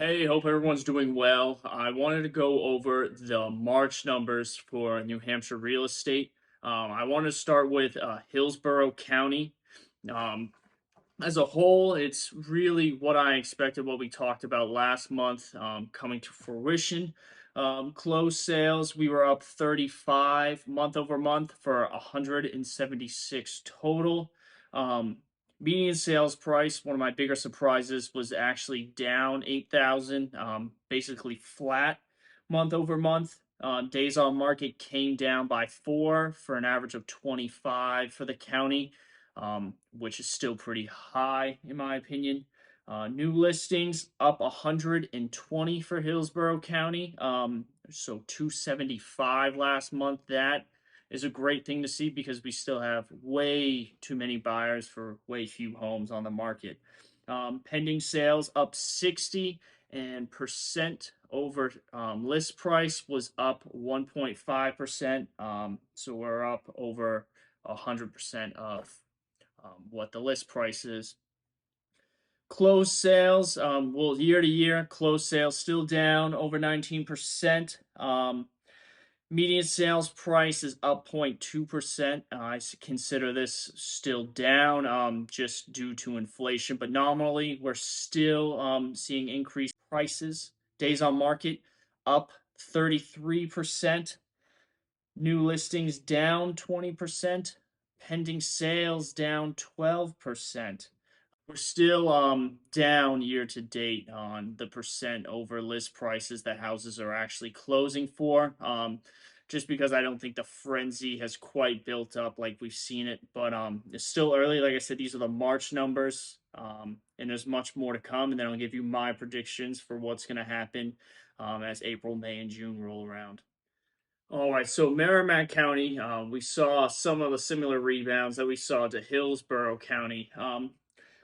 Hey, hope everyone's doing well. I wanted to go over the March numbers for New Hampshire real estate. I want to start with Hillsborough County. Um, as a whole, it's really what I expected, what we talked about last month, coming to fruition. Closed sales, we were up 35 month over month for 176 total. Um, Median sales price, one of my bigger surprises, was actually down 8,000, basically flat month over month. Days on market came down by 4 for an average of 25 for the county, which is still pretty high in my opinion. New listings up 120 for Hillsborough County, so 275 last month. That is a great thing to see because we still have way too many buyers for way few homes on the market. Pending sales up 60 and percent over list price was up 1.5%. So we're up over 100% of what the list price is. Closed sales, well, year to year, closed sales still down over 19%. Median sales price is up 0.2%. Consider this still down, just due to inflation, but nominally we're still seeing increased prices. Days on market up 33%. New listings down 20%. Pending sales down 12%. We're still down year to date on the percent over list prices that houses are actually closing for. Just because I don't think the frenzy has quite built up like we've seen it, but it's still early. Like I said, these are the March numbers, and there's much more to come. And then I'll give you my predictions for what's going to happen as April, May, and June roll around. All right, so Merrimack County, we saw some of the similar rebounds that we saw to Hillsborough County.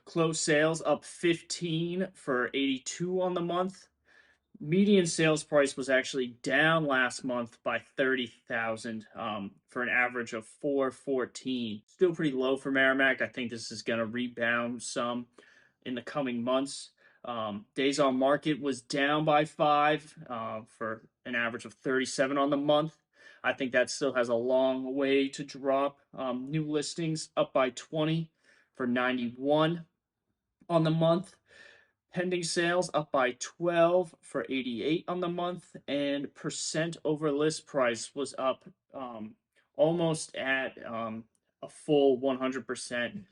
Closed sales up 15 for 82 on the month. Median sales price was actually down last month by 30,000, for an average of 414. Still pretty low for Merrimack. I think this is going to rebound some in the coming months. Days on market was down by 5, for an average of 37 on the month. I think that still has a long way to drop. New listings up by 20 for 91 on the month. Pending sales up by 12 for 88 on the month, and percent over list price was up almost at a full 100%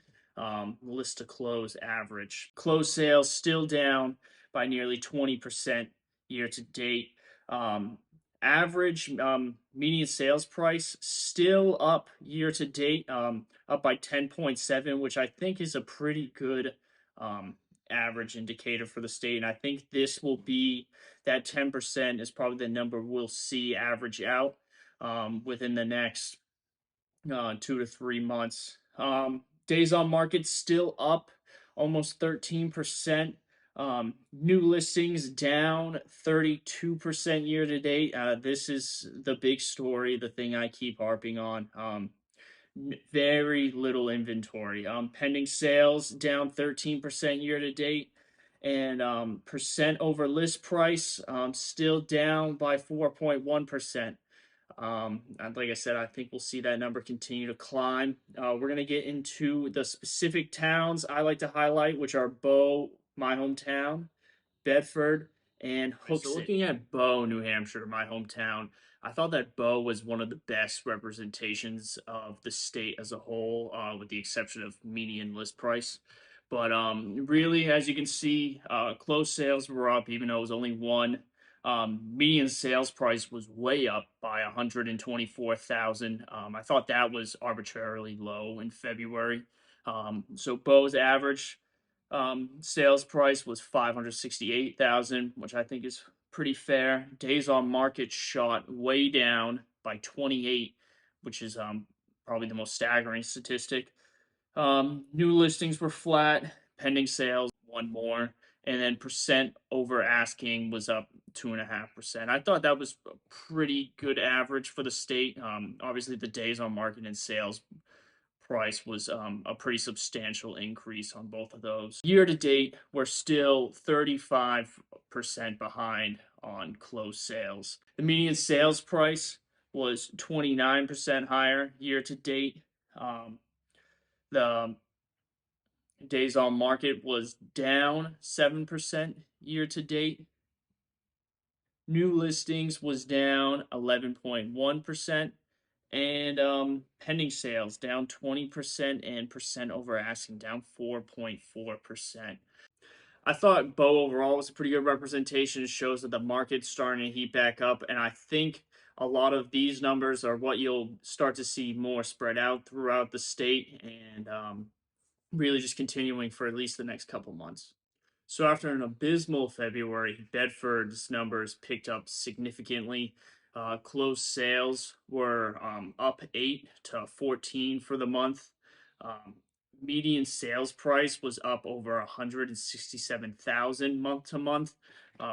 list to close average. Closed sales still down by nearly 20% year to date. Average median sales price still up year to date, up by 10.7, which I think is a pretty good average indicator for the state. And I think this will be that 10% is probably the number we'll see average out within the next 2 to 3 months. Days on market still up almost 13%. New listings down 32% year to date. This is the big story, the thing I keep harping on. Very little inventory. Pending sales down 13% year to date, and percent over list price still down by 4.1%. And like I said, I think we'll see that number continue to climb. We're going to get into the specific towns I like to highlight, which are Bow, my hometown, Bedford, and Hooksett. So looking at Bow, New Hampshire, my hometown, I thought that Bow was one of the best representations of the state as a whole, with the exception of median list price. But really, as you can see, closed sales were up, even though it was only one. Median sales price was way up by 124,000. I thought that was arbitrarily low in February. So Bow's average sales price was 568,000, which I think is pretty fair. Days on market shot way down by 28, which is probably the most staggering statistic. New listings were flat, pending sales one more, and then percent over asking was up 2.5%. I thought that was a pretty good average for the state. Obviously, the days on market and sales price was a pretty substantial increase on both of those. Year to date, we're still 35% behind on closed sales. The median sales price was 29% higher year to date. The days on market was down 7% year to date. New listings was down 11.1%, and pending sales down 20%, and percent over asking down 4.4%. I thought Bo overall was a pretty good representation. It shows that the market's starting to heat back up, and I think a lot of these numbers are what you'll start to see more spread out throughout the state, and really just continuing for at least the next couple months. So after an abysmal February, Bedford's numbers picked up significantly. Closed sales were up 8 to 14 for the month. Um, Median sales price was up over 167,000 month to month,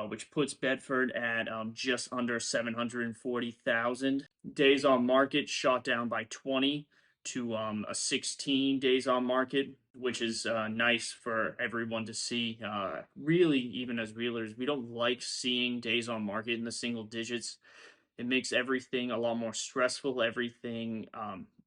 which puts Bedford at just under 740,000. Days on market shot down by 20 to a 16 days on market, which is nice for everyone to see. Really, even as realtors, we don't like seeing days on market in the single digits. It makes everything a lot more stressful. Everything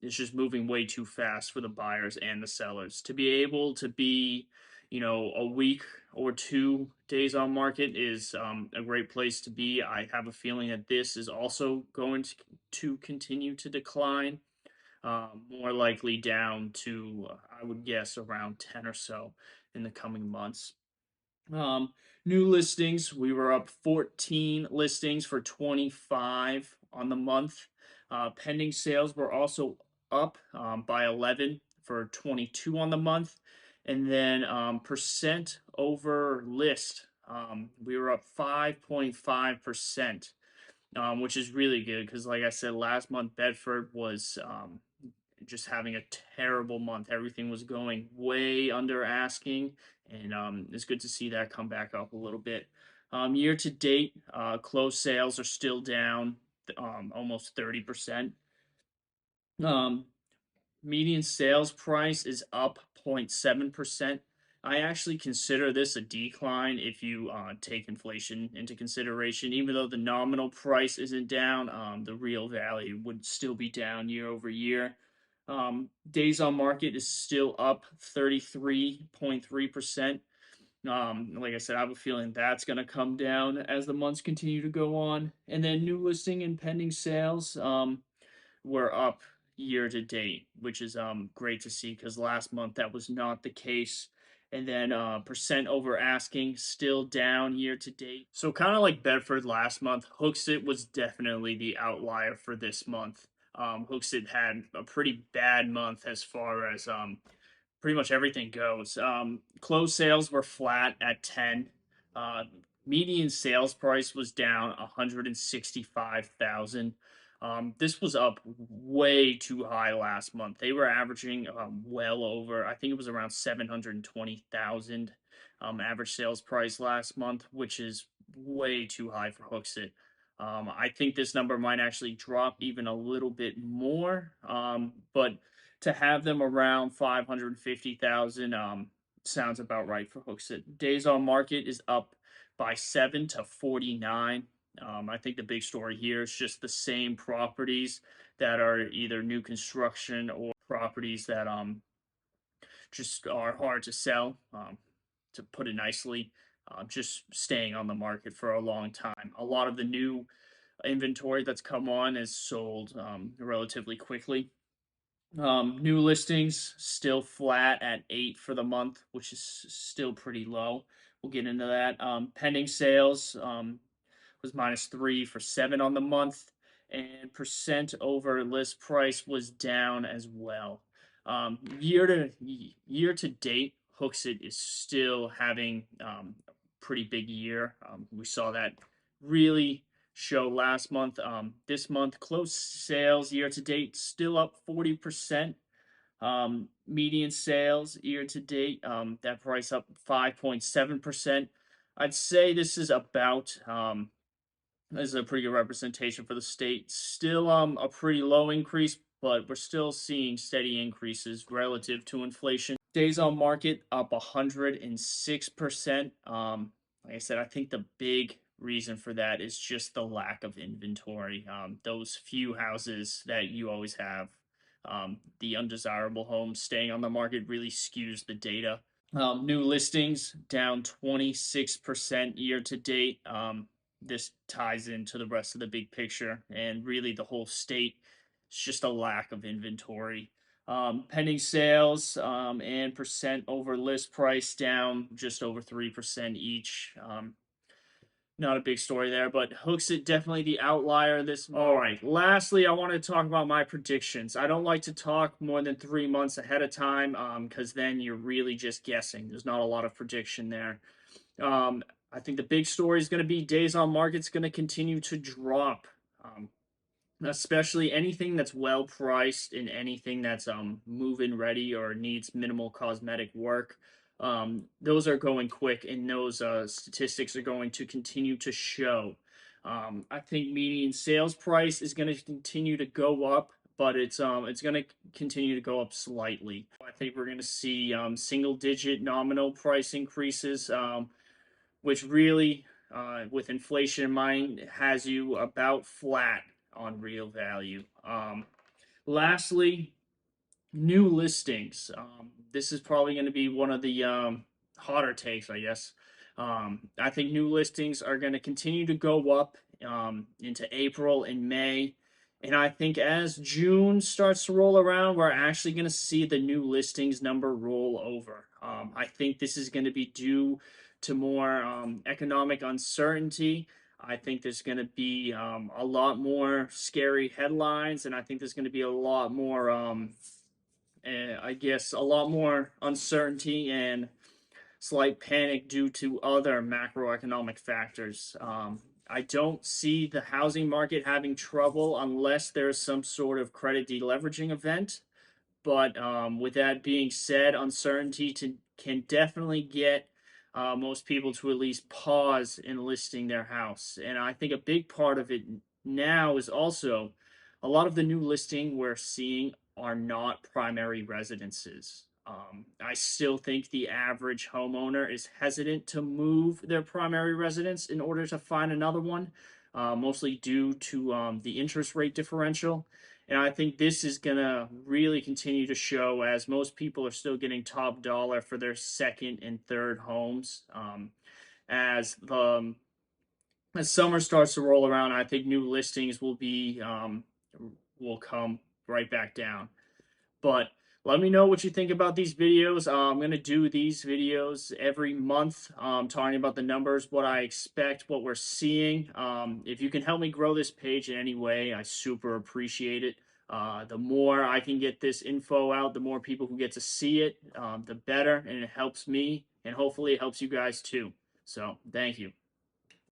is just moving way too fast for the buyers and the sellers. To be able to be, a week or 2 days on market is a great place to be. I have a feeling that this is also going to continue to decline, more likely down to, I would guess, around 10 or so in the coming months. Um, New listings, we were up 14 listings for 25 on the month. Pending sales were also up by 11 for 22 on the month. And then percent over list, we were up 5.5%, which is really good because, like I said, last month Bedford was just having a terrible month. Everything was going way under asking, and it's good to see that come back up a little bit. Year to date, closed sales are still down almost 30%. Um, Median sales price is up 0.7%. I actually consider this a decline if you take inflation into consideration. Even though the nominal price isn't down, the real value would still be down year over year. Days on market is still up 33.3%. Like I said, I have a feeling that's going to come down as the months continue to go on. And then new listing and pending sales, were up year to date, which is great to see because last month that was not the case. And then percent over asking still down year to date. So kind of like Bedford last month, Hooksett was definitely the outlier for this month. Hooksett had a pretty bad month as far as pretty much everything goes. Closed sales were flat at 10. Uh, Median sales price was down 165,000. This was up way too high last month. They were averaging well over, I think it was around 720,000 average sales price last month, which is way too high for Hooksett. I think this number might actually drop even a little bit more, but to have them around 550,000 sounds about right for Hooksett. Days on market is up by 7 to 49. I think the big story here is just the same properties that are either new construction or properties that just are hard to sell, to put it nicely, just staying on the market for a long time. A lot of the new inventory that's come on is sold relatively quickly. New listings still flat at 8 for the month, which is still pretty low. We'll get into that. Pending sales was -3 for 7 on the month, and percent over list price was down as well. Year to date, Hooksett is still having a pretty big year. We saw that really show last month. This month, closed sales year to date still up 40%. Median sales year to date, that price up 5.7%. I'd say this is about this is a pretty good representation for the state. Still a pretty low increase, but we're still seeing steady increases relative to inflation. Days on market up 106%. Like I said, I think the big reason for that is just the lack of inventory. Those few houses that you always have, the undesirable homes staying on the market really skews the data. New listings down 26% year to date. This ties into the rest of the big picture and really the whole state. It's just a lack of inventory. Pending sales and percent over list price down just over 3% each. Not a big story there, but Hooksett definitely the outlier this month. All right. Lastly, I want to talk about my predictions. I don't like to talk more than 3 months ahead of time, because then you're really just guessing. There's not a lot of prediction there. I think the big story is going to be days on market's going to continue to drop. Especially anything that's well priced and anything that's move-in ready or needs minimal cosmetic work. Those are going quick, and those statistics are going to continue to show. I think median sales price is going to continue to go up, but it's going to continue to go up slightly. I think we're going to see single digit nominal price increases, which really, with inflation in mind, has you about flat on real value. Lastly, new listings. This is probably going to be one of the hotter takes, I guess. I think new listings are going to continue to go up into April and May. And I think as June starts to roll around, we're actually going to see the new listings number roll over. I think this is going to be due to more economic uncertainty. I think there's going to be a lot more scary headlines, and I think there's going to be a lot more, I guess, a lot more uncertainty and slight panic due to other macroeconomic factors. I don't see the housing market having trouble unless there's some sort of credit deleveraging event. But with that being said, can definitely get most people to at least pause in listing their house. And I think a big part of it now is also a lot of the new listing we're seeing are not primary residences. I still think the average homeowner is hesitant to move their primary residence in order to find another one, mostly due to the interest rate differential. And I think this is going to really continue to show as most people are still getting top dollar for their second and third homes. As the as summer starts to roll around, I think new listings will come right back down. But let me know what you think about these videos. I'm going to do these videos every month, talking about the numbers, what I expect, what we're seeing. If you can help me grow this page in any way, I super appreciate it. The more I can get this info out, the more people who get to see it, the better, and it helps me, and hopefully it helps you guys too. So, thank you.